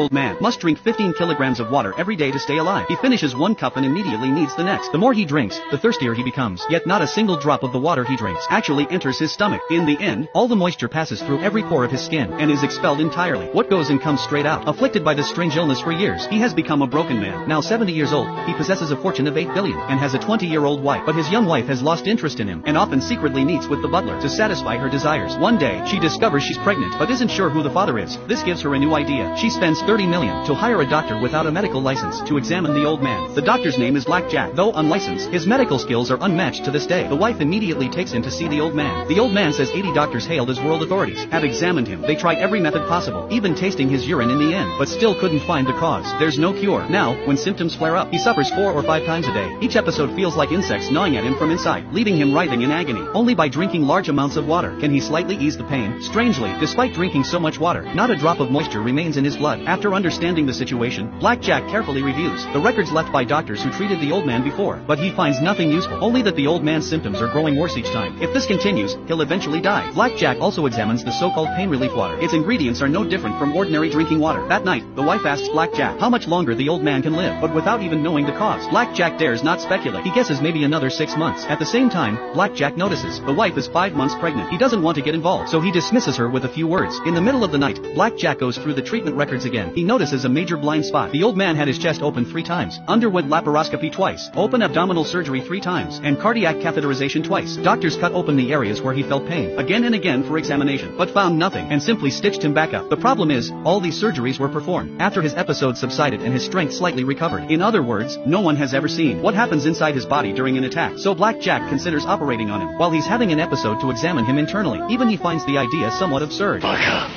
Old man must drink 15 kilograms of water every day to stay alive. He finishes one cup and immediately needs the next. The more he drinks, the thirstier he becomes. Yet not a single drop of the water he drinks actually enters his stomach. In the end, all the moisture passes through every pore of his skin and is expelled entirely. What goes in comes straight out. Afflicted by this strange illness for years, he has become a broken man. Now 70 years old, he possesses a fortune of 8 billion and has a 20-year-old wife. But his young wife has lost interest in him and often secretly meets with the butler to satisfy her desires. One day, she discovers she's pregnant but isn't sure who the father is. This gives her a new idea. She spends 30 million to hire a doctor without a medical license to examine the old man. The doctor's name is Black Jack. Though unlicensed, his medical skills are unmatched to this day. The wife immediately takes him to see the old man. The old man says 80 doctors hailed as world authorities have examined him. They tried every method possible, even tasting his urine in the end, but still couldn't find the cause. There's no cure. Now, when symptoms flare up, he suffers 4 or 5 times a day. Each episode feels like insects gnawing at him from inside, leaving him writhing in agony. Only by drinking large amounts of water can he slightly ease the pain. Strangely, despite drinking so much water, not a drop of moisture remains in his blood. After understanding the situation, Black Jack carefully reviews the records left by doctors who treated the old man before, but he finds nothing useful, only that the old man's symptoms are growing worse each time. If this continues, he'll eventually die. Black Jack also examines the so-called pain relief water. Its ingredients are no different from ordinary drinking water. That night, the wife asks Black Jack how much longer the old man can live, but without even knowing the cause. Black Jack dares not speculate. He guesses maybe another 6 months. At the same time, Black Jack notices the wife is 5 months pregnant. He doesn't want to get involved, so he dismisses her with a few words. In the middle of the night, Black Jack goes through the treatment records again. He notices a major blind spot. The old man had his chest opened 3 times, underwent laparoscopy twice, open abdominal surgery 3 times, and cardiac catheterization twice. Doctors cut open the areas where he felt pain again and again for examination, but found nothing and simply stitched him back up. The problem is, all these surgeries were performed after his episode subsided and his strength slightly recovered. In other words, no one has ever seen what happens inside his body during an attack, so Black Jack considers operating on him while he's having an episode to examine him internally. Even he finds the idea somewhat absurd. バカ。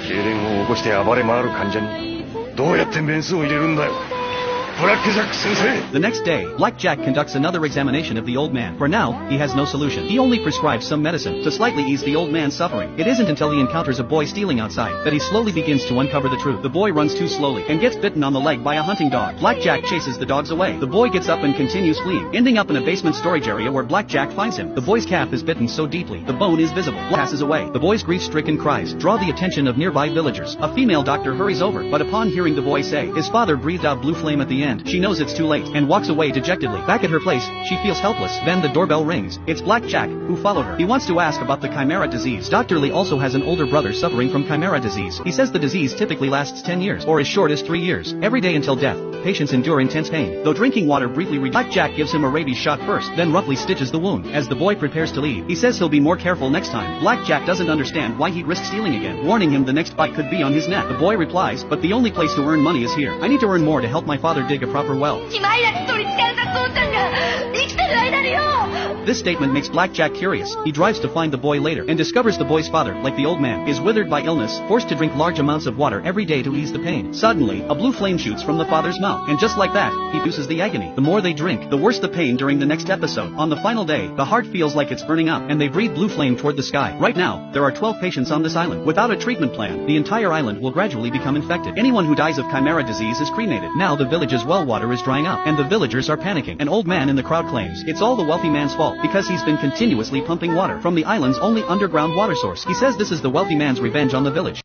痙攣を起こして暴れ回る患者にどうやってメンスを入れるんだよ。ブラックジャック先生。 The next day, Black Jack conducts another examination of the old man. For now, he has no solution. He only prescribes some medicine to slightly ease the old man's suffering. It isn't until he encounters a boy stealing outside that he slowly begins to uncover the truth. The boy runs too slowly and gets bitten on the leg by a hunting dog. Black Jack chases the dogs away. The boy gets up and continues fleeing, ending up in a basement storage area where Black Jack finds him. The boy's calf is bitten so deeply, the bone is visible. Passes away. The boy's grief-stricken cries draw the attention of nearby villagers. A female doctor hurries over, but upon hearing the boy say his father breathed out blue flame at the end, she knows it's too late and walks away dejectedly. Back at her place, she feels helpless. Then the doorbell rings. It's Black Jack, who followed her. He wants to ask about the Chimera disease. Dr. Lee also has an older brother suffering from Chimera disease. He says the disease typically lasts 10 years, or as short as 3 years. Every day until death, patients endure intense pain. Though drinking water briefly Black Jack gives him a rabies shot first, then roughly stitches the wound. As the boy prepares to leave, he says he'll be more careful next time. Black Jack doesn't understand why he'd risk stealing again, warning him the next bite could be on his neck. The boy replies, but the only place to earn money is here. I need to earn more to help my father dig a proper well. This statement makes Black Jack curious. He drives to find the boy later and discovers the boy's father, like the old man, is withered by illness, forced to drink large amounts of water every day to ease the pain. Suddenly, a blue flame shoots from the father's mouth, and just like that, he reduces the agony. The more they drink, the worse the pain during the next episode. On the final day, the heart feels like it's burning up, and they breathe blue flame toward the sky. Right now, there are 12 patients on this island. Without a treatment plan, the entire island will gradually become infected. Anyone who dies of Chimera disease is cremated. Now the village's well water is drying up, and the villagers are panicking. An old man in the crowd claims it's all the wealthy man's fault because he's been continuously pumping water from the island's only underground water source. He says this is the wealthy man's revenge on the village.